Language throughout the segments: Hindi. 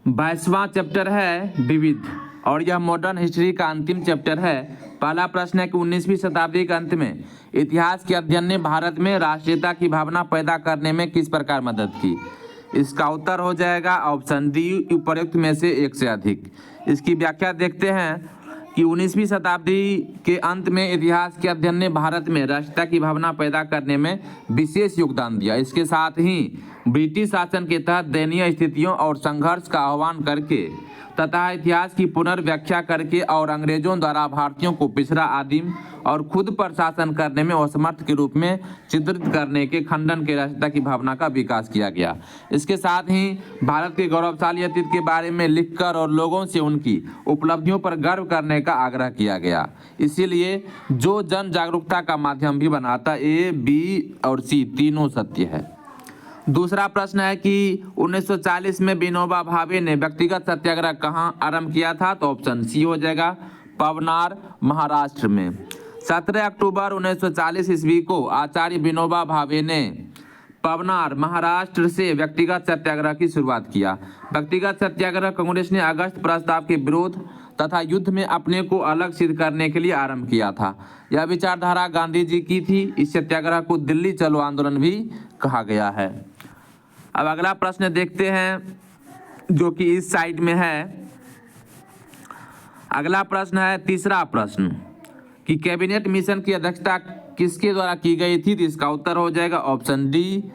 22वां चैप्टर है विविध और यह मॉडर्न हिस्ट्री का अंतिम चैप्टर है। पहला प्रश्न है कि 19वीं शताब्दी के अंत में इतिहास के अध्ययन ने भारत में राष्ट्रीयता की भावना पैदा करने में किस प्रकार मदद की। इसका उत्तर हो जाएगा ऑप्शन डी, उपरोक्त में से एक से अधिक। इसकी व्याख्या देखते हैं कि 19वीं शताब्दी के अंत में इतिहास के अध्ययन ने भारत में राष्ट्रीयता की भावना पैदा करने में विशेष योगदान दिया। इसके साथ ही ब्रिटिश शासन के तहत दयनीय स्थितियों और संघर्ष का आह्वान करके तथा इतिहास की पुनर्व्याख्या करके और अंग्रेजों द्वारा भारतीयों को पिछड़ा, आदिम और खुद पर शासन करने में असमर्थ के रूप में चित्रित करने के खंडन के राष्ट्रीयता की भावना का विकास किया गया। इसके साथ ही भारत के गौरवशाली अतीत के बारे में लिखकर और लोगों से उनकी उपलब्धियों पर गर्व करने का आग्रह किया गया। इसीलिए जो जन जागरूकता का माध्यम भी बनाता, ए, बी और सी तीनों सत्य है। दूसरा प्रश्न है कि 1940 में विनोबा भावे ने व्यक्तिगत सत्याग्रह कहाँ आरंभ किया था। तो ऑप्शन सी हो जाएगा पवनार, महाराष्ट्र में। 17 अक्टूबर 1940 ईस्वी को आचार्य विनोबा भावे ने पवनार, महाराष्ट्र से व्यक्तिगत सत्याग्रह की शुरुआत किया। व्यक्तिगत सत्याग्रह कांग्रेस ने अगस्त प्रस्ताव के विरोध तथा युद्ध में अपने को अलग सिद्ध करने के लिए आरंभ किया था। यह विचारधारा गांधी जी की थी। इस सत्याग्रह को दिल्ली चलो आंदोलन भी कहा गया है। अब अगला प्रश्न देखते हैं जो कि इस साइड में है। अगला प्रश्न है तीसरा प्रश्न कि कैबिनेट मिशन की अध्यक्षता किसके द्वारा की गई थी। तो इसका उत्तर हो जाएगा option D,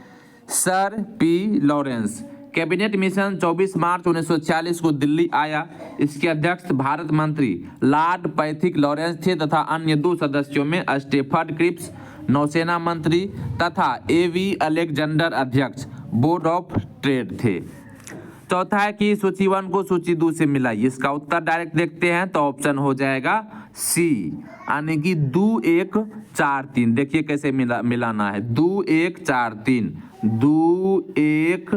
sir P Lawrence. Cabinet mission 24 मार्च 1946 को दिल्ली आया। इसके अध्यक्ष भारत मंत्री लॉर्ड पैथिक लॉरेंस थे तथा अन्य दो सदस्यों में स्टेफर्ड क्रिप्स नौसेना मंत्री तथा एवी अलेक्जेंडर अध्यक्ष बोर्ड ऑफ ट्रेड थे। चौथा है कि सूची 1 को सूची 2 से मिलाइए। इसका उत्तर डायरेक्ट देखते हैं तो ऑप्शन हो जाएगा सी, यानी कि 2 1 4 3। देखिए कैसे मिलाना है, 2 1 4 3, 2 1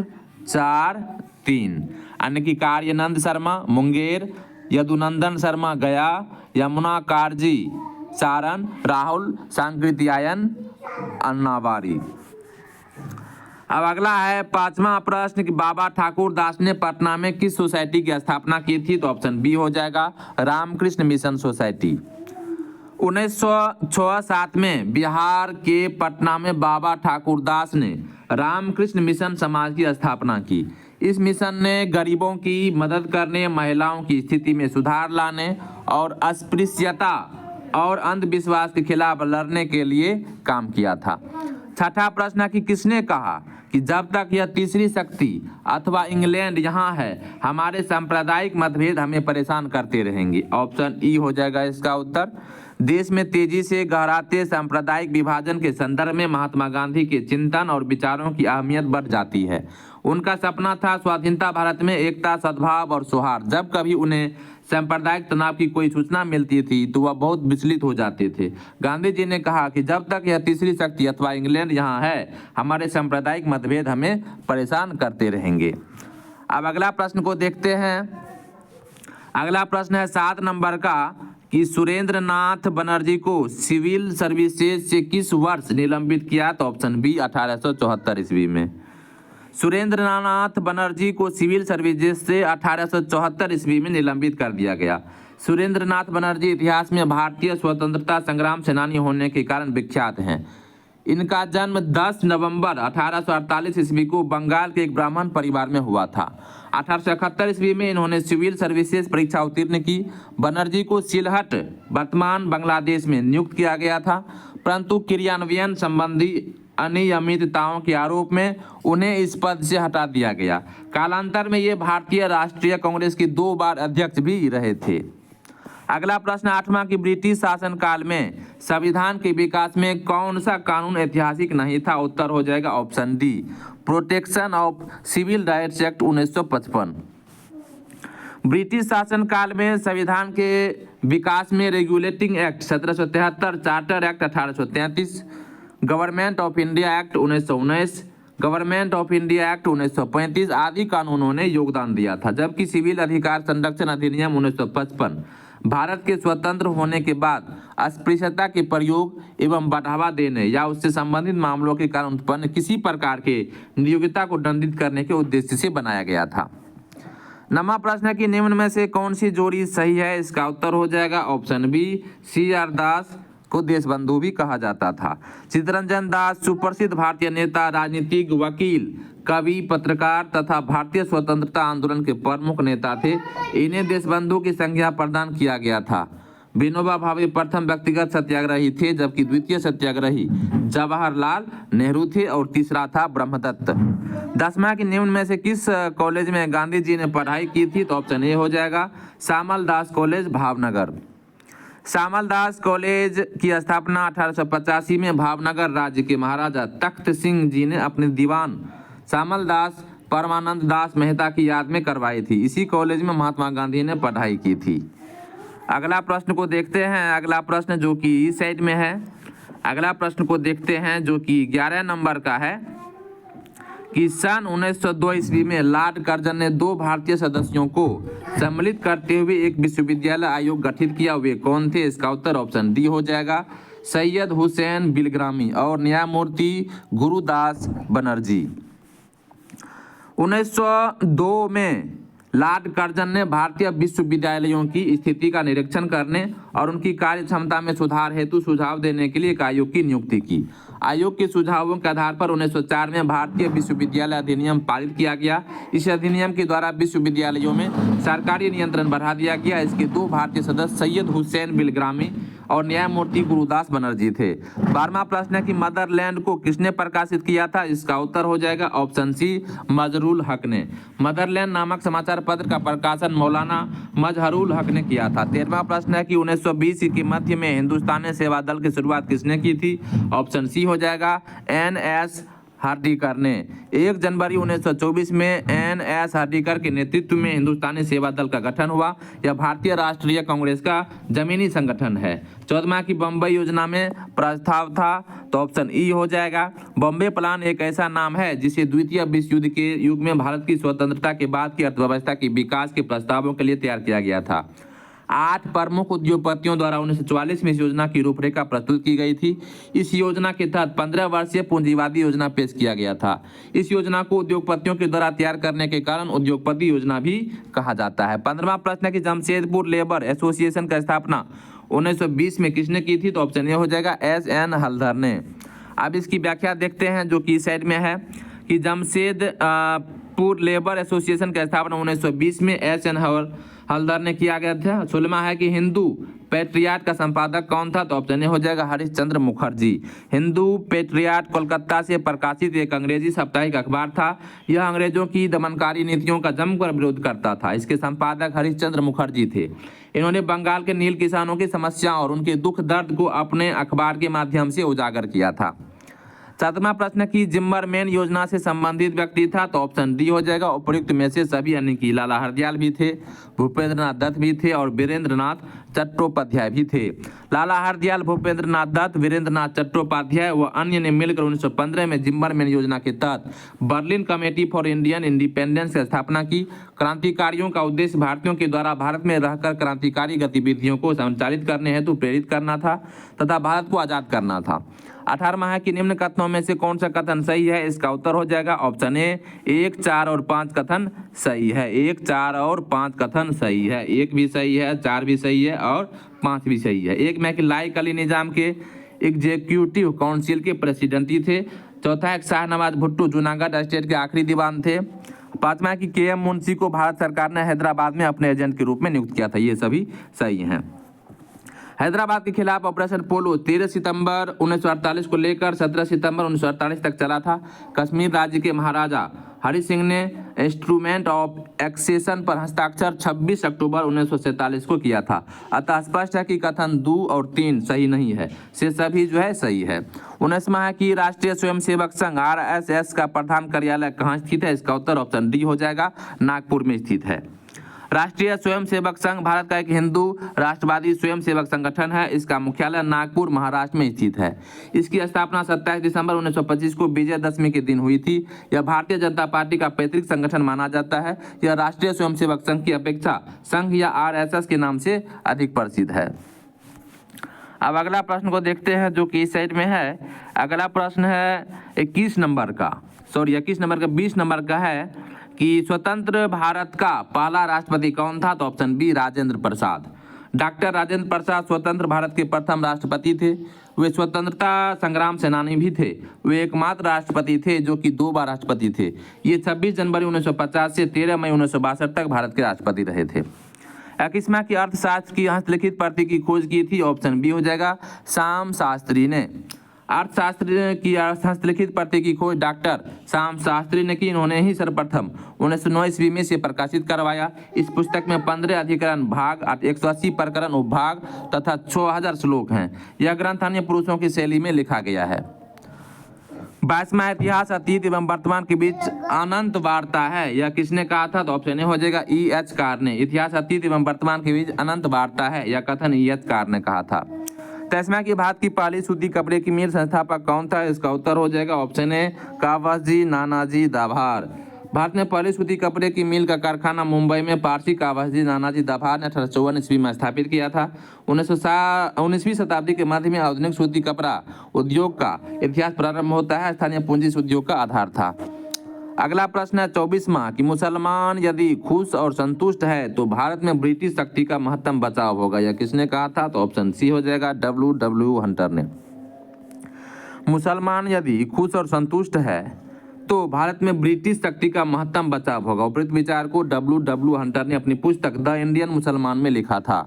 4 3, यानी कि कार्यानंद शर्मा मुंगेर, यदुनंदन शर्मा गया, यमुना कारजी सारण, राहुल सांकृत्यायन अन्नावारी। अब अगला है 5वां प्रश्न कि बाबा ठाकुर दास ने पटना में किस सोसाइटी की स्थापना की थी। तो ऑप्शन बी हो जाएगा रामकृष्ण मिशन सोसाइटी। 1906-07 में बिहार के पटना में बाबा ठाकुर दास ने रामकृष्ण मिशन समाज की स्थापना की। इस मिशन ने गरीबों की मदद करने, महिलाओं की स्थिति में सुधार लाने और अस्पृश्यता और अंधविश्वास के खिलाफ लड़ने के लिए काम किया था। छठा प्रश्न है कि किसने कहा कि जब तक यह तीसरी शक्ति अथवा इंग्लैंड यहाँ है, हमारे सांप्रदायिक मतभेद हमें परेशान करते रहेंगे। ऑप्शन ई हो जाएगा इसका उत्तर। देश में तेजी से गहराते सांप्रदायिक विभाजन के संदर्भ में महात्मा गांधी के चिंतन और विचारों की अहमियत बढ़ जाती है। उनका सपना था स्वाधीनता भारत में एकता, सद्भाव और सौहार्द। जब कभी उन्हें सांप्रदायिक तनाव की कोई सूचना मिलती थी तो वह बहुत विचलित हो जाते थे। गांधी जी ने कहा कि जब तक यह तीसरी शक्ति अथवा इंग्लैंड यहाँ है, हमारे सांप्रदायिक मतभेद हमें परेशान करते रहेंगे। अब अगला प्रश्न को देखते हैं। अगला प्रश्न है 7 नंबर का कि सुरेंद्र नाथ बनर्जी को सिविल सर्विसेज से किस वर्ष निलंबित किया। तो ऑप्शन बी 1874 ईस्वी में। सुरेंद्र नाथ बनर्जी को सिविल सर्विसेज से 1874 ईस्वी में निलंबित कर दिया गया। सुरेंद्र नाथ बनर्जी इतिहास में भारतीय स्वतंत्रता संग्राम सेनानी होने के कारण विख्यात हैं। इनका जन्म 10 नवंबर 1848 ईस्वी को बंगाल के एक ब्राह्मण परिवार में हुआ था। 1871 ईस्वी में इन्होंने सिविल सर्विसेज परीक्षा उत्तीर्ण की। बनर्जी को सिलहट वर्तमान बांग्लादेश में नियुक्त किया गया था, परंतु क्रियान्वयन संबंधी अनियमितताओं के आरोप में उन्हें इस पद से हटा दिया गया। कालांतर में ये भारतीय राष्ट्रीय कांग्रेस की 2 बार अध्यक्ष भी रहे थे। अगला प्रश्न 8वां कि ब्रिटिश शासनकाल में संविधान के विकास में कौन सा कानून ऐतिहासिक नहीं था। उत्तर हो जाएगा option D, protection of civil rights act 1955। British शासनकाल में संविधान के विकास में regulating act 1773, charter act 1833, government of India act 1919, government of India act 1935 आदि कानूनों ने योगदान दिया था। जबकि सिविल अधिकार संरक्षण अधिनियम 1955 भारत के स्वतंत्र होने के बाद अस्पृश्यता के प्रयोग एवं बढ़ावा देने या उससे संबंधित मामलों के कारण उत्पन्न किसी प्रकार के नियोक्ता को दंडित करने के उद्देश्य से बनाया गया था। नवा प्रश्न है कि निम्न में से कौन सी जोड़ी सही है। इसका उत्तर हो जाएगा ऑप्शन बी, CR दास को देशबंधु भी कहा जाता था। चित्तरंजन दास सुप्रसिद्ध भारतीय नेता, राजनीतिक, वकील, कवि, पत्रकार तथा भारतीय स्वतंत्रता आंदोलन के प्रमुख नेता थे। इन्हें देशबंधु की संज्ञा प्रदान किया गया था। विनोबा भावे प्रथम व्यक्तिगत सत्याग्रही थे, जबकि द्वितीय सत्याग्रही जवाहरलाल नेहरू थे और तीसरा था ब्रह्मदत्त। 10वां कि निम्न में से किस कॉलेज में गांधी जी ने पढ़ाई की थी। तो ऑप्शन ए हो जाएगा श्यामल दास कॉलेज, भावनगर। श्यामल दास कॉलेज की स्थापना 1885 में भावनगर राज्य के महाराजा तख्त सिंह जी ने अपने दीवान श्यामल दास परमानंद दास मेहता की याद में करवाई थी। इसी कॉलेज में महात्मा गांधी ने पढ़ाई की थी। अगला प्रश्न को देखते हैं। अगला प्रश्न जो कि इस साइड में है, अगला प्रश्न को देखते हैं जो कि 11 नंबर का है कि सन 1902 ईस्वी में लॉर्ड कर्जन ने 2 भारतीय सदस्यों को सम्मिलित करते हुए एक विश्वविद्यालय आयोग गठित किया। वे कौन थे। इसका उत्तर ऑप्शन डी हो जाएगा सैयद हुसैन बिलग्रामी और न्यायमूर्ति गुरुदास बनर्जी। 1902 में लॉर्ड कर्जन ने भारतीय विश्वविद्यालयों की स्थिति का निरीक्षण करने और उनकी कार्य क्षमता में सुधार हेतु सुझाव देने के लिए एक आयोग की नियुक्ति की। आयोग के सुझावों के आधार पर 1904 में भारतीय विश्वविद्यालय अधिनियम पारित किया गया। इस अधिनियम के द्वारा विश्वविद्यालयों में सरकारी नियंत्रण बढ़ा दिया गया। इसके 2 भारतीय सदस्य सैयद हुसैन बिलग्रामी और न्यायमूर्ति गुरुदास बनर्जी थे। 12वां प्रश्न है कि मदरलैंड को किसने प्रकाशित किया था। इसका उत्तर हो जाएगा ऑप्शन सी, मजहरुल हक ने। मदरलैंड नामक समाचार पत्र का प्रकाशन मौलाना मजहरुल हक ने किया था। 13वां प्रश्न है कि 1920 के मध्य में हिंदुस्तानी सेवा दल की शुरुआत किसने की थी। ऑप्शन सी हो जाएगा NS हार्डिकर ने। 1 जनवरी 1924 में NS हार्डिकर के नेतृत्व में हिंदुस्तानी सेवा दल का गठन हुआ। यह भारतीय राष्ट्रीय कांग्रेस का जमीनी संगठन है। 14वां की बम्बई योजना में प्रस्ताव था। तो ऑप्शन ई हो जाएगा। बॉम्बे प्लान एक ऐसा नाम है जिसे द्वितीय विश्व युद्ध के युग में भारत की स्वतंत्रता के बाद की अर्थव्यवस्था के विकास के प्रस्तावों के लिए तैयार किया गया था। 8 प्रमुख उद्योगपतियों द्वारा 1944 में इस योजना की रूपरेखा प्रस्तुत की गई थी। इस योजना के तहत 15 वर्षीय पूंजीवादी योजना पेश किया गया था। इस योजना को उद्योगपतियों के द्वारा तैयार करने के कारण उद्योगपति योजना भी कहा जाता है। 15वां प्रश्न है कि जमशेदपुर लेबर एसोसिएशन का स्थापना 1920 में किसने की थी। तो ऑप्शन ए हो जाएगा SN हल्दर ने। अब इसकी व्याख्या देखते हैं जो कि साइड में है कि जमशेदपुर लेबर एसोसिएशन का स्थापना 1920 में SN हल्दर ने किया गया था। 16वां है कि हिंदू पेट्रियाट का संपादक कौन था। तो ऑप्शन ए हो जाएगा हरिश्चंद्र मुखर्जी। हिंदू पेट्रियाट कोलकाता से प्रकाशित एक अंग्रेजी साप्ताहिक अखबार था। यह अंग्रेजों की दमनकारी नीतियों का जमकर विरोध करता था। इसके संपादक हरिश्चंद्र मुखर्जी थे। इन्होंने बंगाल के नील किसानों की समस्याओं और उनके दुख दर्द को अपने अखबार के माध्यम से उजागर किया था। 7वां प्रश्न की जिम्मरमैन योजना से संबंधित व्यक्ति था। तो ऑप्शन डी हो जाएगा उपयुक्त में से सभी, यानी कि लाला हरदयाल भी थे, भूपेंद्रनाथ दत्त भी थे और वीरेंद्रनाथ चट्टोपाध्याय भी थे। लाला हरदयाल, भूपेंद्रनाथ दत्त, वीरेंद्रनाथ चट्टोपाध्याय व अन्य ने मिलकर 1915 में जिम्मरमैन योजना के तहत Berlin committee for Indian independence की स्थापना की। क्रांतिकारियों का उद्देश्य भारतीयों के द्वारा भारत में रहकर क्रांतिकारी गतिविधियों को संचालित करने हेतु प्रेरित करना था तथा भारत को आजाद करना था। 18वां है कि निम्न कथनों में से कौन सा कथन सही है। इसका उत्तर हो जाएगा ऑप्शन ए 1, 4 और 5 कथन सही है। 1, 4 और 5 कथन सही है। 1 भी सही है, 4 भी सही है और 5 भी सही है। 1 में कि लाइक अली निजाम के एग्जीक्यूटिव काउंसिल के प्रेसिडेंट थे। चौथा है शाहनवाज भुट्टो जूनागढ़ स्टेट के आखिरी दीवान थे। 5वां कि KM मुंशी को भारत सरकार ने हैदराबाद में अपने एजेंट के रूप में नियुक्त किया था। ये सभी सही हैं। हैदराबाद के खिलाफ ऑपरेशन पोलो 13 सितंबर 1948 को लेकर 17 सितंबर 1948 तक चला था। कश्मीर राज्य के महाराजा हरि सिंह ने इंस्ट्रूमेंट ऑफ एक्सेशन पर हस्ताक्षर 26 अक्टूबर 1947 को किया था। अतः स्पष्ट है कि कथन 2 और 3 सही नहीं है, से सभी जो है सही है। 19वां है कि राष्ट्रीय स्वयंसेवक संघ RSS का प्रधान कार्यालय कहाँ स्थित है। इसका उत्तर ऑप्शन डी हो जाएगा, नागपुर में स्थित है। राष्ट्रीय स्वयंसेवक संघ भारत का एक हिंदू राष्ट्रवादी स्वयंसेवक संगठन है। इसका मुख्यालय नागपुर महाराष्ट्र में स्थित है। इसकी स्थापना 27 दिसंबर 1925 को विजयदशमी के दिन हुई थी। यह भारतीय जनता पार्टी का पैतृक संगठन माना जाता है। यह राष्ट्रीय स्वयंसेवक संघ की अपेक्षा संघ या RSS के नाम से अधिक प्रसिद्ध है। अब अगला प्रश्न को देखते हैं जो कि इस साइड में है। अगला प्रश्न है 21 नंबर का 20 नंबर का है कि स्वतंत्र भारत का पहला राष्ट्रपति कौन था? तो option B Rajendra Prasad. Doctor Rajendra Prasad स्वतंत्र भारत के प्रथम राष्ट्रपति थे। वे स्वतंत्रता संग्राम सेनानी भी थे। वे एकमात्र राष्ट्रपति थे जो कि 2 बार राष्ट्रपति थे। ये 26 जनवरी 1950 से 13 मई 1962 तक भारत के राष्ट्रपति रहे थे। 21वां की अर्थशास्त्र की हस्तलिखित प्रति की खोज की थी? ऑप्शन बी हो जाएगा श्याम शास्त्री ने। अर्थशास्त्र की हस्तलिखित प्रति की खोज डॉक्टर श्याम शास्त्री ने की। इन्होंने ही सर्वप्रथम 1909 ईस्वी में से प्रकाशित करवाया। इस पुस्तक में 15 अधिकरण भाग, 180 प्रकरण उपभाग तथा 6000 श्लोक हैं। यह ग्रंथ अन्य पुरुषों की शैली में लिखा गया है। 22वां इतिहास अतीत एवं वर्तमान के बीच अनंत वार्ता है। यह किसने कहा था? तो ऑप्शन ए हो जाएगा E.H. कार ने। इतिहास अतीत एवं वर्तमान के बीच अनंत वार्ता है, यह कथन E.H. कार ने कहा था। 23वां की भारत की पहली सूती कपड़े की मिल संस्थापक कौन था? इसका उत्तर हो जाएगा ऑप्शन ए कावासजी नानाजी दाभार। भारत में पहली सूती कपड़े की मिल का कारखाना मुंबई में पारसी कावासजी नानाजी दाभार ने 1854 ईस्वी में स्थापित किया था। 19वीं शताब्दी के मध्य में आधुनिक सूती कपड़ा उद्योग का इतिहास प्रारंभ होता है। स्थानीय पूंजी इस उद्योग का आधार था। अगला प्रश्न है 24वां कि मुसलमान यदि खुश और संतुष्ट है तो भारत में ब्रिटिश शक्ति का महत्तम बचाव होगा। यह किसने कहा था? तो ऑप्शन सी हो जाएगा W. हंटर ने। मुसलमान यदि खुश और संतुष्ट है तो भारत में ब्रिटिश शक्ति का महत्तम बचाव होगा। उपरोक्त विचार को W. हंटर ने अपनी पुस्तक द इंडियन मुसलमान में लिखा था।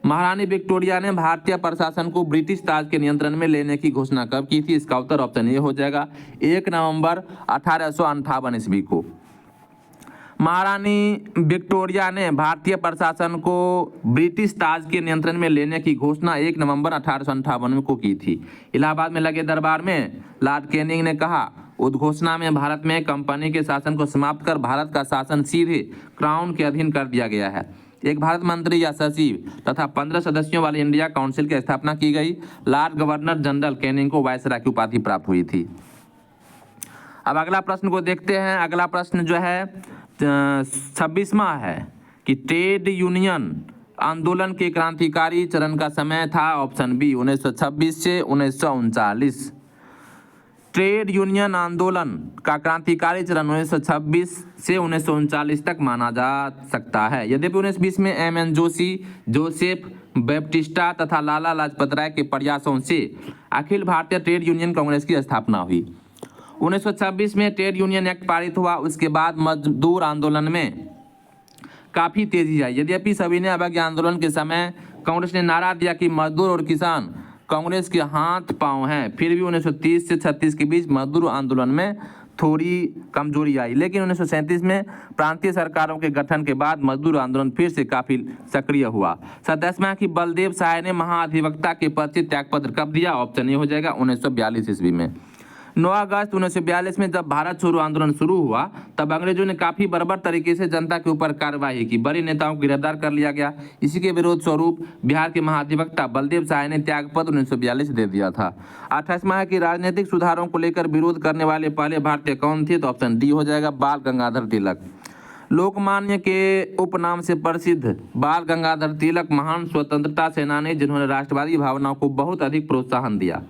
महारानी विक्टोरिया ने भारतीय प्रशासन को ब्रिटिश ताज के नियंत्रण में लेने की घोषणा कब की थी? इसका उत्तर ऑप्शन ए हो जाएगा 1 नवंबर 1858 ईस्वी को। महारानी विक्टोरिया ने भारतीय प्रशासन को ब्रिटिश ताज के नियंत्रण में लेने की घोषणा 1 नवंबर 1858 को की थी। इलाहाबाद में लगे दरबार में लॉर्ड कैनिंग ने कहा, उद्घोषणा में भारत में कंपनी के शासन को समाप्त कर भारत का शासन सीधे क्राउन के अधीन कर दिया गया है। एक भारत मंत्री या सचिव तथा 15 सदस्यों वाली इंडिया काउंसिल की स्थापना की गई। लॉर्ड गवर्नर जनरल कैनिंग को वायसराय की उपाधि प्राप्त हुई थी। अब अगला प्रश्न को देखते हैं। अगला प्रश्न जो है 26वां है कि ट्रेड यूनियन आंदोलन के क्रांतिकारी चरण का समय था। ऑप्शन बी 1926 से 1939। ट्रेड यूनियन आंदोलन का क्रांतिकारी चरण 1926 से 1939 तक माना जा सकता है। यद्यपि 1920 में M.N. जोशी, जोसेफ बैप्टिस्टा तथा लाला लाजपत राय के प्रयासों से Akhil Bharatiya trade Union Congress की स्थापना हुई। 1926 में ट्रेड यूनियन एक्ट पारित हुआ। उसके बाद मजदूर आंदोलन में काफी तेजी आई। यद्यपि सविनय अवज्ञा आंदोलन के समय कांग्रेस ने नारा दिया कि मजदूर और किसान कांग्रेस के हाथ पांव हैं, फिर भी 1930 से 36 के बीच मजदूर आंदोलन में थोड़ी कमजोरी आई। लेकिन 1937 में प्रांतीय सरकारों के गठन के बाद मजदूर आंदोलन फिर से काफी सक्रिय हुआ। 27वां की बलदेव सहाय ने महाधिवक्ता के पद से त्यागपत्र कब दिया? ऑप्शन ए हो जाएगा 1942 ईस्वी में। 9 अगस्त 1942 में जब भारत छोड़ो आंदोलन शुरू हुआ तब अंग्रेजों ने काफी बर्बर तरीके से जनता के ऊपर कार्रवाई की। बड़े नेताओं को गिरफ्तार कर लिया गया। इसी के विरोध स्वरूप बिहार के महाधिवक्ता बलदेव सहाय ने त्यागपत्र 1942 दे दिया था। 28वां है कि राजनीतिक सुधारों को लेकर विरोध करने वाले पहले भारतीय कौन थे? तो ऑप्शन डी हो जाएगा बाल गंगाधर तिलक। लोकमान्य के उपनाम से प्रसिद्ध बाल गंगाधर तिलक महान स्वतंत्रता सेनानी जिन्होंने राष्ट्रवादी भावनाओं को बहुत अधिक प्रोत्साहन दिया।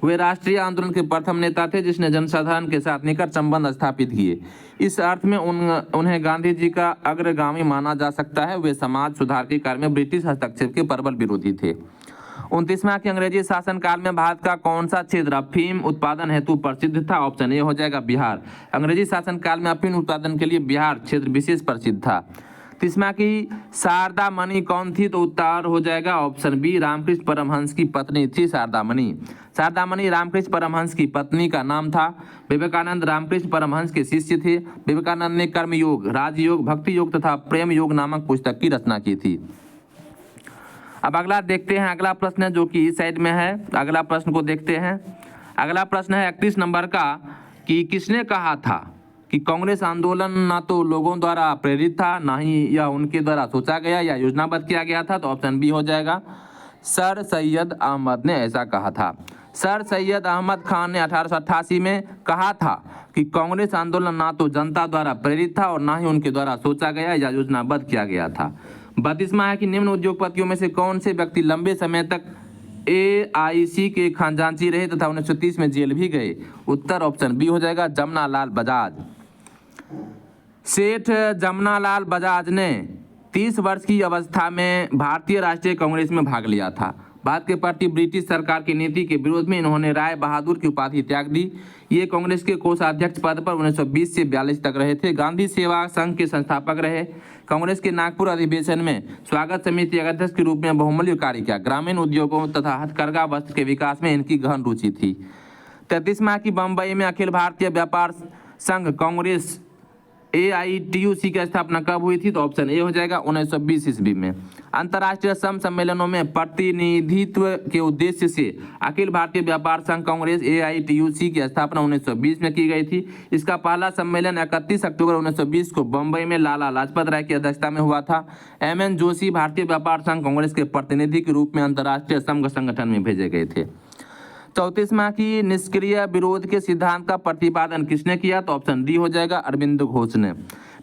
वे राष्ट्रीय आंदोलन के प्रथम नेता थे जिसने जनसाधारण के साथ निकट संबंध स्थापित किए। इस अर्थ में उन्हें गांधी जी का अग्रगामी माना जा सकता है। वे समाज सुधार के कार्य में ब्रिटिश हस्तक्षेप के प्रबल विरोधी थे। 29वां के अंग्रेजी शासन काल में भारत का कौन सा क्षेत्र अफीम उत्पादन हेतु प्रसिद्ध था? ऑप्शन ए हो जाएगा बिहार। अंग्रेजी शासन काल में अफीम उत्पादन के लिए बिहार क्षेत्र विशेष प्रसिद्ध था। 30वां की शारदा मणि कौन थी? तो उत्तर हो जाएगा ऑप्शन बी रामकृष्ण परमहंस की पत्नी थी शारदा मणि। शारदा मणि रामकृष्ण परमहंस की पत्नी का नाम था। विवेकानंद रामकृष्ण परमहंस के शिष्य थे। विवेकानंद ने कर्मयोग, राजयोग, भक्ति योग तथा प्रेम योग नामक पुस्तक की रचना की थी। अब अगला देखते हैं। अगला प्रश्न जो कि इस साइड में है, अगला प्रश्न को देखते हैं। अगला प्रश्न है 31 नंबर का कि किसने कहा था कि कांग्रेस आंदोलन ना तो लोगों द्वारा प्रेरित था, ना ही यह उनके द्वारा सोचा गया या योजनाबद्ध किया गया था? तो ऑप्शन बी हो जाएगा सर सैयद अहमद ने ऐसा कहा था। सर सैयद अहमद खान ने 1888 में कहा था कि कांग्रेस आंदोलन ना तो जनता द्वारा प्रेरित था और ना ही उनके द्वारा सोचा गया या योजनाबद्ध किया गया था। 32वां है कि निम्न उद्योगपतियों में से कौन से व्यक्ति लंबे समय तक AIC के खजांची रहे तथा 1930 में जेल भी गए? उत्तर ऑप्शन बी हो जाएगा जमना लाल बजाज। सेठ जमनालाल बजाज ने 30 वर्ष की अवस्था में भारतीय राष्ट्रीय कांग्रेस में भाग लिया था। भारत के प्रति ब्रिटिश सरकार की नीति के विरोध में इन्होंने राय बहादुर की उपाधि त्याग दी। ये कांग्रेस के कोषाध्यक्ष पद पर 1920 से 42 तक रहे थे। गांधी सेवा संघ के संस्थापक रहे। कांग्रेस के नागपुर अधिवेशन में स्वागत समिति अध्यक्ष के रूप में बहुमूल्य कार्य किया। ग्रामीण उद्योगों तथा हथकरघा वस्त्र के विकास में इनकी गहन रुचि थी। 33वां की बम्बई में अखिल भारतीय व्यापार संघ कांग्रेस AITUC की स्थापना कब हुई थी? तो ऑप्शन ए हो जाएगा 1920 ईस्वी में। अंतर्राष्ट्रीय सम सम्मेलनों में प्रतिनिधित्व के उद्देश्य से अखिल भारतीय व्यापार संघ कांग्रेस AITUC की स्थापना 1920 में की गई थी। इसका पहला सम्मेलन 31 अक्टूबर 1920 को बम्बई में लाला लाजपत राय की अध्यक्षता में हुआ था। MN जोशी भारतीय व्यापार संघ कांग्रेस के प्रतिनिधि के रूप में अंतर्राष्ट्रीय संघ संगठन में भेजे गए थे। 34वां की निष्क्रिय विरोध के सिद्धांत का प्रतिपादन किसने किया? तो ऑप्शन डी हो जाएगा अरविंद घोष ने।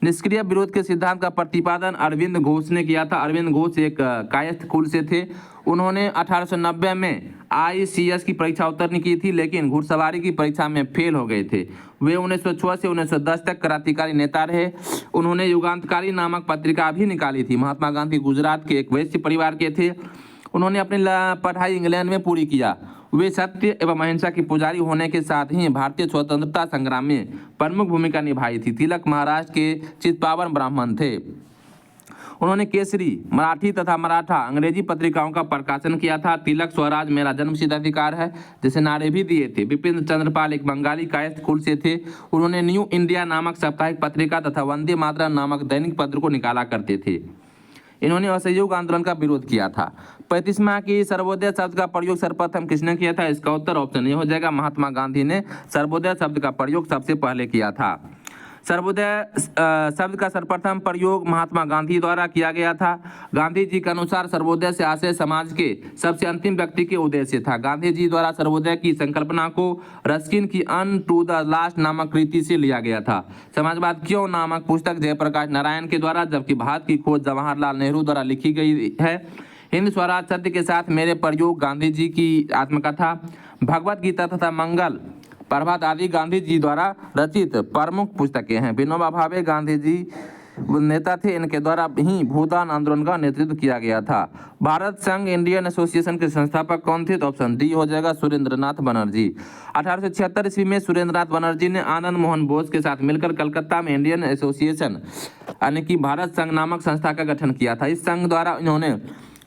निष्क्रिय विरोध के सिद्धांत का प्रतिपादन अरविंद घोष ने किया था। अरविंद घोष एक कायस्थ कुल से थे। उन्होंने 1890 में ICS की परीक्षा उत्तीर्ण की थी, लेकिन घुड़सवारी की परीक्षा में फेल हो गए थे। वे 1906 से 1910 तक क्रांतिकारी नेता रहे। उन्होंने युगांतकारी नामक पत्रिका भी निकाली थी। महात्मा गांधी गुजरात के एक वैश्य परिवार के थे। उन्होंने अपनी पढ़ाई इंग्लैंड में पूरी किया। वे सत्य एवं अहिंसा की पुजारी होने के साथ ही भारतीय स्वतंत्रता संग्राम में प्रमुख भूमिका निभाई थी। तिलक महाराष्ट्र के चित्पावन ब्राह्मण थे। उन्होंने केसरी, मराठी तथा मराठा अंग्रेजी पत्रिकाओं का प्रकाशन किया था। तिलक स्वराज मेरा जन्मसिद्ध अधिकार है जैसे नारे भी दिए थे। बिपिन चंद्रपाल एक बंगाली कायस्थ कुल से थे। उन्होंने न्यू इंडिया नामक साप्ताहिक पत्रिका तथा वंदे मातरम नामक दैनिक पत्र को निकाला करते थे। इन्होंने असहयोग आंदोलन का विरोध किया था। 35वां की सर्वोदय शब्द का प्रयोग सर्वप्रथम किसने किया था? इसका उत्तर ऑप्शन ए हो जाएगा महात्मा गांधी ने सर्वोदय शब्द का प्रयोग सबसे पहले किया था। सर्वोदय शब्द का सर्वप्रथम प्रयोग महात्मा गांधी द्वारा किया गया था। गांधी जी के अनुसार सर्वोदय से आशय समाज के सबसे अंतिम व्यक्ति के उद्देश्य था। गांधी जी द्वारा सर्वोदय की संकल्पना को रस्किन की अन टू द लास्ट नामक कृति से लिया गया था। समाजवाद क्यों नामक पुस्तक जयप्रकाश नारायण के द्वारा, जबकि भारत की खोज जवाहरलाल नेहरू द्वारा लिखी गई है। हिंद स्वराज सत्य के साथ मेरे प्रयोग गांधी जी की आत्मकथा, भगवत गीता तथा मंगल प्रभात आदि गांधी जी द्वारा रचित प्रमुख पुस्तकें हैं। विनोबा भावे गांधी जी नेता थे। इनके द्वारा ही भूदान आंदोलन का नेतृत्व किया गया था। भारत संघ इंडियन एसोसिएशन के संस्थापक कौन थे? तो ऑप्शन डी हो जाएगा सुरेंद्रनाथ बनर्जी। 1876 ईस्वी में सुरेंद्रनाथ बनर्जी ने आनंद मोहन बोस के साथ मिलकर कलकत्ता में इंडियन एसोसिएशन यानी कि भारत संघ नामक संस्था का गठन किया था। इस संघ द्वारा इन्होंने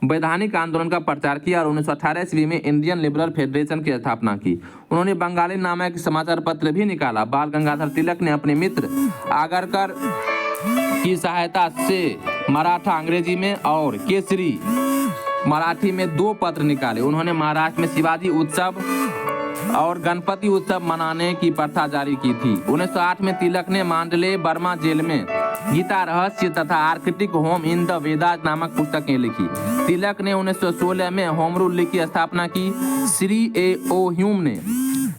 वैधानिक आंदोलन का प्रचार किया और 1918 ईस्वी में इंडियन लिबरल फेडरेशन की स्थापना की। उन्होंने बंगाली नामक समाचार पत्र भी निकाला। बाल गंगाधर तिलक ने अपने मित्र आगरकर की सहायता से मराठा अंग्रेजी में और केसरी मराठी में 2 पत्र निकाले। उन्होंने महाराष्ट्र में शिवाजी उत्सव और गणपति उत्सव मनाने की प्रथा जारी की थी। 1908 में तिलक ने मांडले बर्मा जेल में गीता रहस्य तथा Arctic home in the Vedas नामक पुस्तकें लिखी। तिलक ने 1916 में होम रूल लीग की स्थापना की। श्री A.O. ह्यूम ने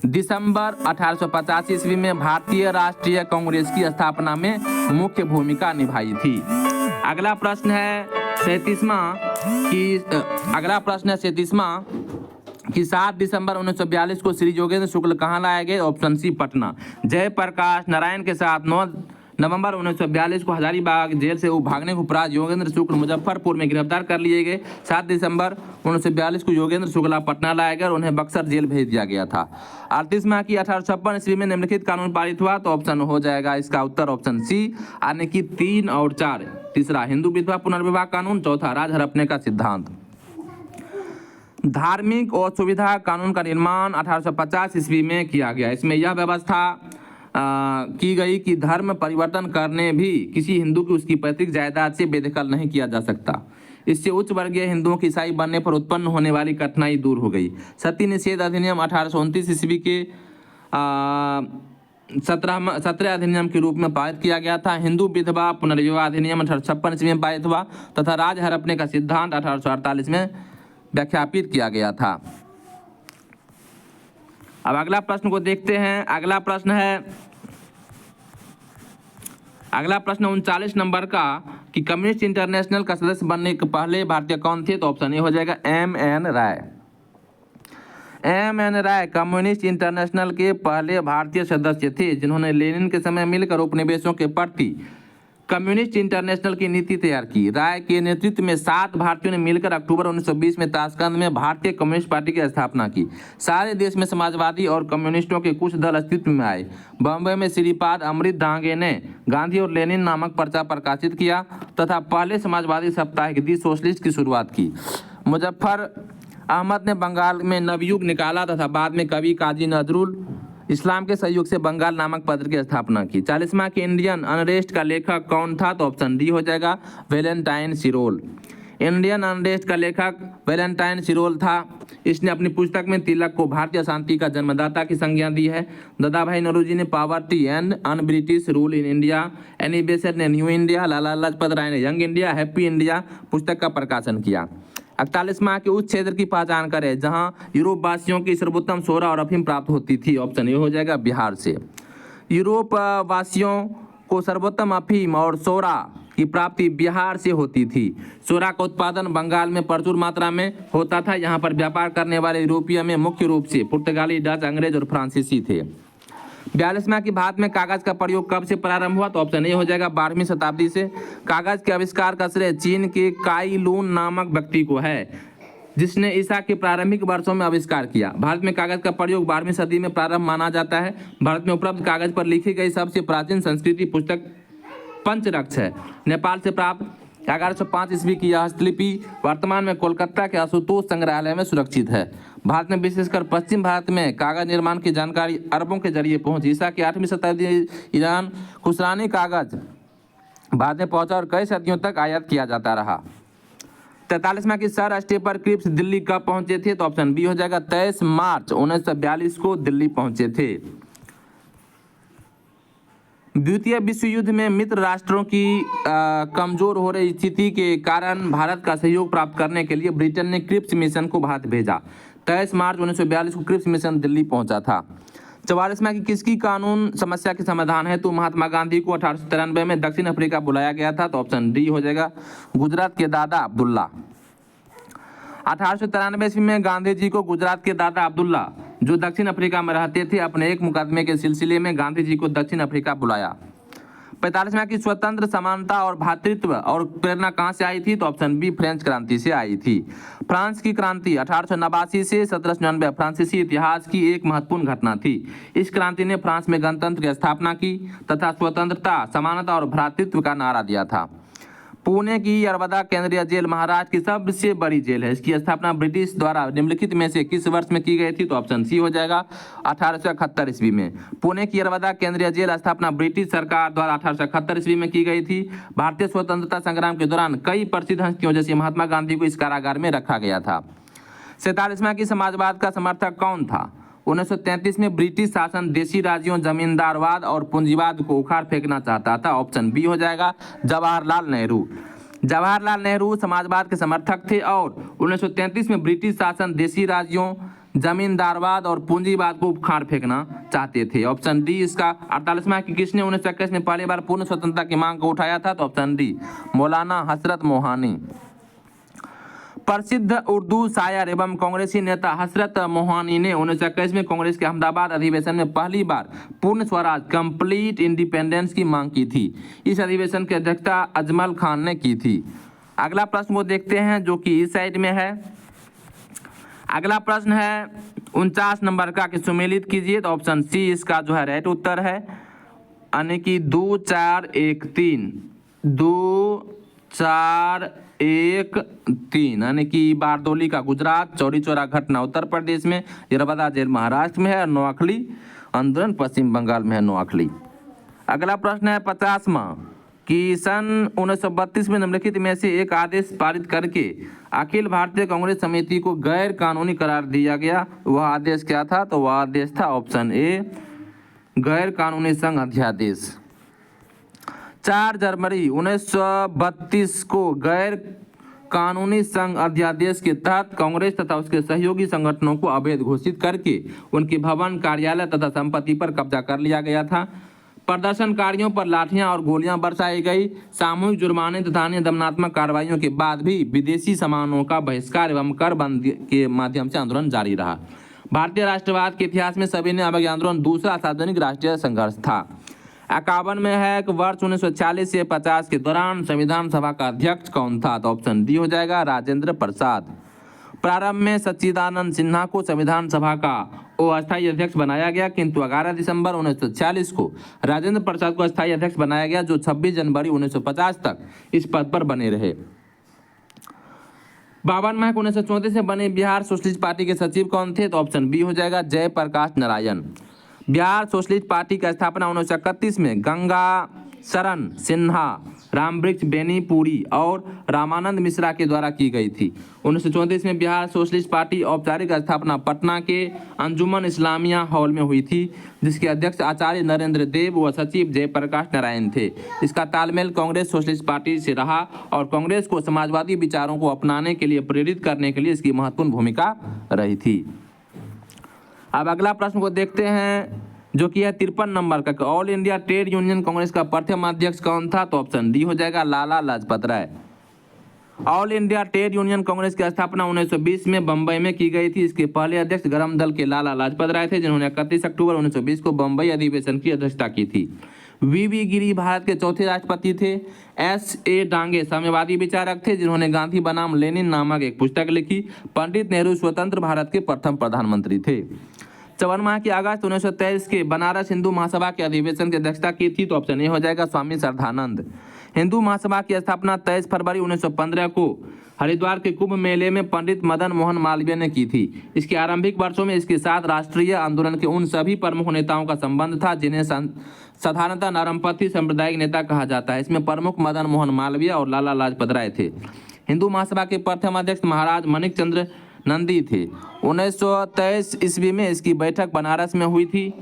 दिसंबर 1850 ईस्वी में भारतीय राष्ट्रीय कांग्रेस की स्थापना में मुख्य भूमिका निभाई थी। अगला प्रश्न है 37वां कि 7 दिसंबर 1942 को श्री योगेंद्र शुक्ल कहाँ लाए गए? Option C Patna. जयप्रकाश नारायण के साथ 9 नवंबर 1942 को हजारीबाग जेल से भागने के उपरांत योगेंद्र शुक्ल मुजफ्फरपुर में गिरफ्तार कर लिए गए। 7 दिसंबर 1942 को योगेंद्र शुक्ला पटना लाए गए और उन्हें बक्सर जेल भेज दिया गया था। 38वां की 1856 ईस्वी में निम्नलिखित कानून पारित हुआ? तो ऑप्शन हो जाएगा इसका उत्तर ऑप्शन सी यानी कि 3 और 4। तीसरा हिंदू विधवा पुनर्विवाह कानून, चौथा राज हड़पने का सिद्धांत। धार्मिक और सुविधा कानून का निर्माण 1850 ईस्वी में किया गया। इसमें यह व्यवस्था की गई कि धर्म परिवर्तन करने भी किसी हिंदू की उसकी पैतृक जायदाद से बेदखल नहीं किया जा सकता। इससे उच्च वर्गीय हिंदुओं की ईसाई बनने पर उत्पन्न होने वाली कठिनाई दूर हो गई। सती निषेध अधिनियम 1829 ईस्वी के 17 अधिनियम के रूप में पारित किया गया था। हिंदू विधवा पुनर्विवाह अधिनियम 1856 ईस्वी में पारित हुआ तथा राज हड़पने का सिद्धांत 1848 में व्याख्यापित किया गया था। अब अगला प्रश्न को देखते हैं। अगला प्रश्न 39 नंबर का कि कम्युनिस्ट इंटरनेशनल का सदस्य बनने के पहले भारतीय कौन थे? तो ऑप्शन ए हो जाएगा M.N. राय। M.N. राय कम्युनिस्ट इंटरनेशनल के पहले भारतीय सदस्य थे जिन्होंने लेनिन के समय मिलकर उपनिवेशों के प्रति कम्युनिस्ट इंटरनेशनल की नीति तैयार की। राय के नेतृत्व में 7 भारतीयों ने मिलकर अक्टूबर 1920 में ताशकंद में भारतीय कम्युनिस्ट पार्टी की स्थापना की। सारे देश में समाजवादी और कम्युनिस्टों के कुछ दल अस्तित्व में आए। बॉम्बे में श्रीपाद अमृत डांगे ने गांधी और लेनिन नामक पर्चा प्रकाशित किया तथा पहले समाजवादी साप्ताहिक दी सोशलिस्ट की शुरुआत की। मुजफ्फर अहमद ने बंगाल में नवयुग निकाला तथा बाद में कवि काजी नजरुल इस्लाम के सहयोग से बंगाल नामक पत्र की स्थापना की। 40वां की इंडियन अनरेस्ट का लेखक कौन था? तो ऑप्शन डी हो जाएगा, वैलेंटाइन सिरोल। इंडियन अनरेस्ट का लेखक वैलेंटाइन सिरोल था। इसने अपनी पुस्तक में तिलक को भारतीय शांति का जन्मदाता की संज्ञा दी है। दादा भाई नौरोजी ने poverty and un British rule in India, Annie Besant ने न्यू इंडिया, लाला लाजपत राय ने यंग इंडिया, हैप्पी इंडिया पुस्तक का प्रकाशन किया। 41वां के उस क्षेत्र की पहचान करें जहां यूरोप वासियों की सर्वोत्तम सोरा और अफीम प्राप्त होती थी। ऑप्शन ए हो जाएगा, बिहार से। यूरोप वासियों को सर्वोत्तम अफीम और सोरा की प्राप्ति बिहार से होती थी। सोरा का उत्पादन बंगाल में प्रचुर मात्रा में होता था। यहाँ पर व्यापार करने वाले यूरोपीय में मुख्य रूप से पुर्तगाली, डच, अंग्रेज और फ्रांसीसी थे। 42वां की भारत में कागज का प्रयोग कब से प्रारंभ हुआ? तो ऑप्शन ए हो जाएगा, 12वीं शताब्दी से। कागज के आविष्कार का श्रेय चीन के काई लून नामक व्यक्ति को है, जिसने ईसा के प्रारंभिक वर्षों में आविष्कार किया। भारत में कागज का प्रयोग 12वीं सदी में प्रारंभ माना जाता है। भारत में उपलब्ध कागज पर लिखी गई सबसे प्राचीन संस्कृति पुस्तक पंचरत्न है। नेपाल से प्राप्त 1105 ईस्वी की यह हस्तलिपि वर्तमान में कोलकाता के आशुतोष संग्रहालय में सुरक्षित है। भारत में विशेषकर पश्चिम भारत में कागज निर्माण की जानकारी अरबों के जरिए पहुंची। ईसा की 8वीं शताब्दी ईरान खुसरानी कागज भारत में पहुंचा और कई सदियों तक आयात किया जाता रहा। 43वां की सर स्टेफन क्रिप्स दिल्ली कब पहुंचे थे? तो ऑप्शन बी हो जाएगा, 23 मार्च 1942 को दिल्ली पहुंचे थे। द्वितीय विश्व युद्ध में मित्र राष्ट्रों की कमजोर हो रही स्थिति के कारण भारत का सहयोग प्राप्त करने के लिए ब्रिटेन ने क्रिप्स मिशन को भारत भेजा। 23 मार्च 1942 को क्रिप्स मिशन दिल्ली पहुंचा था। 44वां की किसकी कानून समस्या के समाधान है तो महात्मा गांधी को 1893 में दक्षिण अफ्रीका बुलाया गया था? तो ऑप्शन डी हो जाएगा, गुजरात के दादा अब्दुल्ला। 1893 ईस्वी में गांधी जी को गुजरात के दादा अब्दुल्ला, जो दक्षिण अफ्रीका में रहते थे, अपने एक मुकदमे के सिलसिले में गांधी जी को दक्षिण अफ्रीका बुलाया। 45वां की स्वतंत्र, समानता और भ्रातृत्व और प्रेरणा कहां से आई थी? तो ऑप्शन बी, फ्रेंच क्रांति से आई थी। फ्रांस की क्रांति 1889 से 1799 फ्रांसीसी इतिहास की एक महत्वपूर्ण घटना थी। इस क्रांति ने फ्रांस में गणतंत्र की स्थापना की तथा स्वतंत्रता, समानता और भ्रातृत्व का नारा दिया था। पुणे की यरवदा केंद्रीय जेल महाराष्ट्र की सबसे बड़ी जेल है। इसकी स्थापना ब्रिटिश द्वारा निम्नलिखित में से किस वर्ष में की गई थी? तो ऑप्शन सी हो जाएगा, 1871 ईस्वी में। पुणे की यरवदा केंद्रीय जेल स्थापना ब्रिटिश सरकार द्वारा 1871 ईस्वी में की गई थी। भारतीय स्वतंत्रता संग्राम के दौरान कई प्रसिद्ध हस्तियों जैसे महात्मा गांधी को इस कारागार में रखा गया था। 47वां की समाजवाद का समर्थक कौन था? 1933 में ब्रिटिश शासन देशी राज्यों, जमींदारवाद और पूंजीवाद को उखाड़ फेंकना चाहता था। ऑप्शन बी हो जाएगा, जवाहरलाल नेहरू। जवाहरलाल नेहरू समाजवाद के समर्थक थे और 1933 में ब्रिटिश शासन देशी राज्यों, जमींदारवाद और पूंजीवाद को उखाड़ फेंकना चाहते थे। ऑप्शन डी इसका। 48वां की किसने 1921 में पहली बार पूर्ण स्वतंत्रता की मांग को उठाया था? तो ऑप्शन डी, मौलाना हसरत मोहानी। प्रसिद्ध उर्दू शायर एवं कांग्रेसी नेता हसरत मोहानी ने 1921 में कांग्रेस के अहमदाबाद अधिवेशन में पहली बार पूर्ण स्वराज, कंप्लीट इंडिपेंडेंस की मांग की थी। इस अधिवेशन की अध्यक्षता अजमल खान ने की थी। अगला प्रश्न वो देखते हैं जो कि इस साइड में है। अगला प्रश्न है 49 नंबर का कि सुमेलित कीजिए। तो ऑप्शन सी इसका जो है राइट उत्तर है, यानी कि 2 4 1 3 2 4 1 3, यानी कि बारदोली का गुजरात, चौरी चौरा घटना उत्तर प्रदेश में, यरवदा जेल महाराष्ट्र में है और नोआखली आंदोलन पश्चिम बंगाल में है, नोआखली। अगला प्रश्न है 50वां कि सन 1932 में निम्नलिखित में से एक आदेश पारित करके अखिल भारतीय कांग्रेस समिति को गैर कानूनी करार दिया गया। वह आदेश क्या था? तो वह आदेश था ऑप्शन ए, गैर कानूनी संघ अध्यादेश। 4 जनवरी 1932 को गैर कानूनी संघ अध्यादेश के तहत कांग्रेस तथा उसके सहयोगी संगठनों को अवैध घोषित करके उनके भवन, कार्यालय तथा संपत्ति पर कब्जा कर लिया गया था। प्रदर्शनकारियों पर लाठियां और गोलियां बरसाई गई। सामूहिक जुर्माने तथा अन्य दमनात्मक कार्रवाइयों के बाद भी विदेशी सामानों का बहिष्कार एवं कर बंदी के माध्यम से आंदोलन जारी रहा। भारतीय राष्ट्रवाद के इतिहास में सविनय अवज्ञा आंदोलन दूसरा सार्वजनिक राष्ट्रीय संघर्ष था। 51 में है कि वर्ष 1940 से 50 के दौरान संविधान सभा का अध्यक्ष कौन था? तो ऑप्शन डी हो जाएगा राजेंद्र प्रसाद। प्रारंभ में सच्चिदानंद सिन्हा को संविधान सभा का अस्थायी अध्यक्ष बनाया गया, किंतु 11 दिसंबर 1946 को राजेंद्र प्रसाद को अस्थायी अध्यक्ष बनाया गया, जो 26 जनवरी 1950 तक इस पद पर बने रहे। 52 मार्च 1934 से बने बिहार सोशलिस्ट पार्टी के सचिव कौन थे? तो ऑप्शन बी हो जाएगा जयप्रकाश नारायण। बिहार सोशलिस्ट पार्टी की स्थापना 1931 में गंगा शरण सिन्हा, रामवृक्ष बेनीपुरी और रामानंद मिश्रा के द्वारा की गई थी। 1934 में बिहार सोशलिस्ट पार्टी औपचारिक स्थापना पटना के अंजुमन इस्लामिया हॉल में हुई थी, जिसके अध्यक्ष आचार्य नरेंद्र देव व सचिव जयप्रकाश नारायण थे। इसका तालमेल कांग्रेस सोशलिस्ट पार्टी से रहा और कांग्रेस को समाजवादी विचारों को अपनाने के लिए प्रेरित करने के लिए इसकी महत्वपूर्ण भूमिका रही थी। अब अगला प्रश्न को देखते हैं, जो कि है 53 नंबर का। All India Trade Union Congress का प्रथम अध्यक्ष कौन था? तो ऑप्शन डी हो जाएगा Lala Lajpat Rai. All India Trade Union Congress की स्थापना 1920 में बंबई में की गई थी। इसके पहले अध्यक्ष गरम दल के लाला लाजपत राय थे, जिन्होंने 31 अक्टूबर 1920 को बंबई अधिवेशन की अध्यक्षता की थी। वी गिरी भारत के चौथे राष्ट्रपति थे। S.A. डांगे साम्यवादी विचारक थे, जिन्होंने गांधी बनाम लेनिन नामक एक पुस्तक लिखी। पंडित नेहरू स्वतंत्र भारत के प्रथम प्रधानमंत्री थे। 54 माह की अगस्त 1923 के बनारस हिंदू महासभा के अधिवेशन की अध्यक्षता की थी। तो ऑप्शन ए हो जाएगा स्वामी श्रद्धानंद। हिंदू महासभा की स्थापना 23 फरवरी 1915 को हरिद्वार के कुंभ मेले में पंडित मदन मोहन मालवीय ने की थी। इसके आरंभिक वर्षों में इसके साथ राष्ट्रीय आंदोलन के उन सभी प्रमुख नेताओं का संबंध था जिन्हें साधारणतः नरमपंथी सांप्रदायिक नेता कहा जाता है। इसमें प्रमुख मदन मोहन मालवीय और लाला लाजपत राय थे। हिंदू महासभा के प्रथम अध्यक्ष महाराज माणिक चंद्र नंदी थे। 1923 ईस्वी में इसकी बैठक बनारस में हुई थी,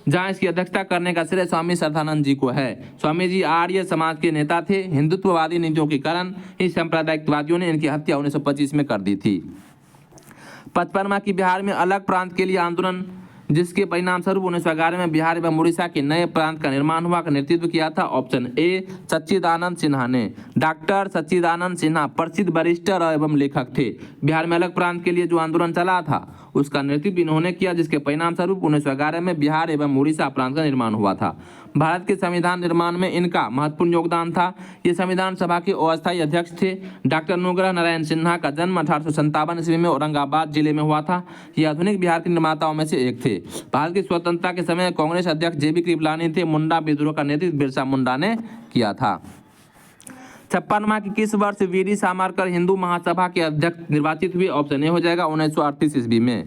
जहां इसकी अध्यक्षता करने का श्रेय स्वामी श्रद्धानंद जी को है। स्वामी जी आर्य समाज के नेता थे। हिंदुत्ववादी नीतियों के कारण ही सांप्रदायिकवादियों ने इनकी हत्या 1925 में कर दी थी। 55 माह की बिहार में अलग प्रांत के लिए आंदोलन, जिसके परिणाम स्वरूप 1911 में बिहार एवं उड़ीसा के नए प्रांत का निर्माण हुआ, का नेतृत्व किया था ऑप्शन ए सच्चिदानंद सिन्हा ने। डॉक्टर सच्चिदानंद सिन्हा प्रसिद्ध बैरिस्टर एवं लेखक थे। बिहार में अलग प्रांत के लिए जो आंदोलन चला था उसका नेतृत्व इन्होंने किया, जिसके परिणाम स्वरूप 1911 में बिहार एवं उड़ीसा प्रांत का निर्माण हुआ था। भारत के संविधान निर्माण में इनका महत्वपूर्ण योगदान था। ये संविधान सभा के अस्थायी अध्यक्ष थे। डॉक्टर अनुग्रह नारायण सिन्हा का जन्म 1857 ईस्वी में औरंगाबाद जिले में हुआ था। ये आधुनिक बिहार के निर्माताओं में से एक थे। भारत की स्वतंत्रता के समय कांग्रेस अध्यक्ष JB कृपलानी थे। मुंडा विद्रोह का नेतृत्व बिरसा मुंडा ने किया था। 56 माह की किस वर्ष वीडी सावरकर हिंदू महासभा के अध्यक्ष निर्वाचित हुए? ऑप्शन ए हो जाएगा 1938 ईस्वी में।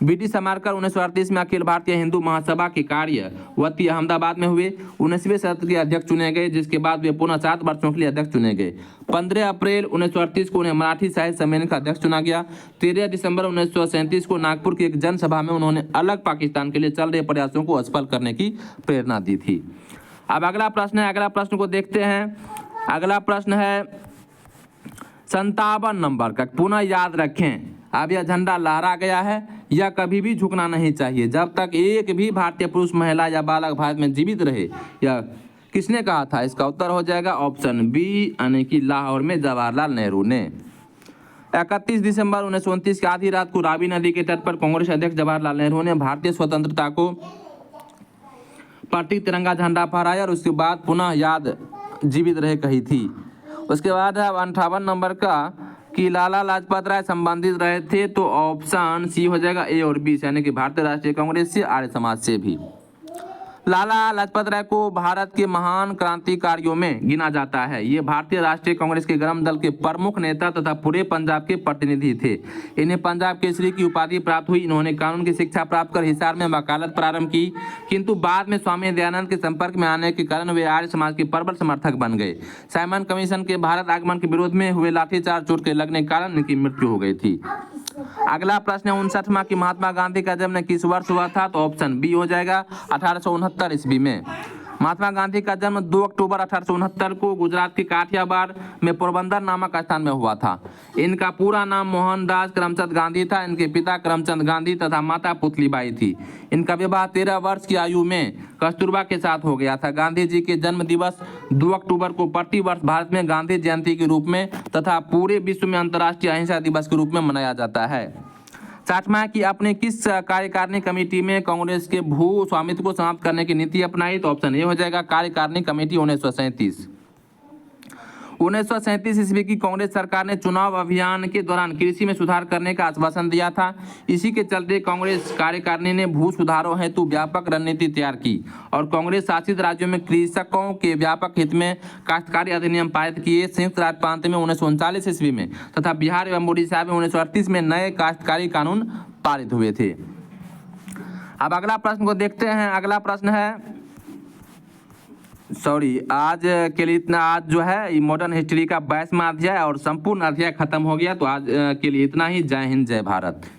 वीडी सावरकर 1938 में अखिल भारतीय हिंदू महासभा के कार्यवती अहमदाबाद में हुए 19वें सत्र के अध्यक्ष चुने गए, जिसके बाद वे पुनः 7 वर्षों के लिए अध्यक्ष चुने गए। 15 अप्रैल 1938 को उन्हें मराठी साहित्य सम्मेलन का अध्यक्ष चुना गया। 13 दिसंबर 1937 को नागपुर की एक जनसभा में उन्होंने अलग पाकिस्तान के लिए चल रहे प्रयासों को असफल करने की प्रेरणा दी थी। अब अगला प्रश्न है, अगला प्रश्न को देखते हैं। अगला प्रश्न है 57 नंबर का। पुनः याद रखें, अब यह झंडा लहरा गया है, यह कभी भी झुकना नहीं चाहिए जब तक एक भी भारतीय पुरुष, महिला या बालक भारत में जीवित रहे। यह किसने कहा था? इसका उत्तर हो जाएगा ऑप्शन बी, यानी कि लाहौर में जवाहरलाल नेहरू ने। 31 दिसंबर 1929 की आधी रात को रावी नदी के तट पर कांग्रेस अध्यक्ष जवाहरलाल नेहरू ने भारतीय स्वतंत्रता को प्रतीक तिरंगा झंडा फहराया और उसके बाद पुनः याद जीवित रहे कही थी। उसके बाद है 58 नंबर का कि लाला लाजपत राय संबंधित रहे थे। तो ऑप्शन सी हो जाएगा ए और बी, यानी कि भारतीय राष्ट्रीय कांग्रेस से, आर्य समाज से भी। लाला लाजपत राय को भारत के महान क्रांतिकारियों में गिना जाता है। ये भारतीय राष्ट्रीय कांग्रेस के गरम दल के प्रमुख नेता तथा पूरे पंजाब के प्रतिनिधि थे। इन्हें पंजाब केसरी की उपाधि प्राप्त हुई। इन्होंने कानून की शिक्षा प्राप्त कर हिसार में वकालत प्रारंभ की, किंतु बाद में स्वामी दयानंद के संपर्क में आने के कारण वे आर्य समाज के प्रबल समर्थक बन गए। साइमन कमीशन के भारत आगमन के विरोध में हुए लाठीचार्ज, चोट के लगने के कारण इनकी मृत्यु हो गई थी। अगला प्रश्न है 59 माह की महात्मा गांधी का जन्म किस वर्ष हुआ था? तो ऑप्शन बी हो जाएगा 1869 ईस्वी में। महात्मा गांधी का जन्म 2 अक्टूबर 1869 को गुजरात के काठियावाड़ में पोरबंदर नामक स्थान में हुआ था। इनका पूरा नाम मोहनदास करमचंद गांधी था। इनके पिता करमचंद गांधी तथा माता पुतलीबाई थी। इनका विवाह 13 वर्ष की आयु में कस्तूरबा के साथ हो गया था। गांधी जी के जन्म दिवस 2 अक्टूबर को प्रति वर्ष भारत में गांधी जयंती के रूप में तथा पूरे विश्व में अंतर्राष्ट्रीय अहिंसा दिवस के रूप में मनाया जाता है। 60वां कि अपने किस कार्यकारिणी कमेटी में कांग्रेस के भू स्वामित्व को समाप्त करने की नीति अपनाई? तो ऑप्शन ए हो जाएगा कार्यकारिणी कमेटी 1937। 1937 ईस्वी की कांग्रेस सरकार ने चुनाव अभियान के दौरान कृषि में सुधार करने का आश्वासन दिया था। इसी के चलते कांग्रेस कार्यकारिणी ने भू सुधारों हेतु व्यापक रणनीति तैयार की और कांग्रेस शासित राज्यों में कृषकों के व्यापक हित में काश्तकारी अधिनियम पारित किए। संयुक्त राज्य प्रांत में 1939 ईस्वी में तथा बिहार एवं उड़ीसा में 1938 में नए काश्तकारी कानून पारित हुए थे। अब अगला प्रश्न को देखते हैं। अगला प्रश्न है, आज के लिए इतना। आज जो है मॉडर्न हिस्ट्री का 22वां अध्याय और संपूर्ण अध्याय खत्म हो गया। तो आज के लिए इतना ही। जय हिंद, जय भारत।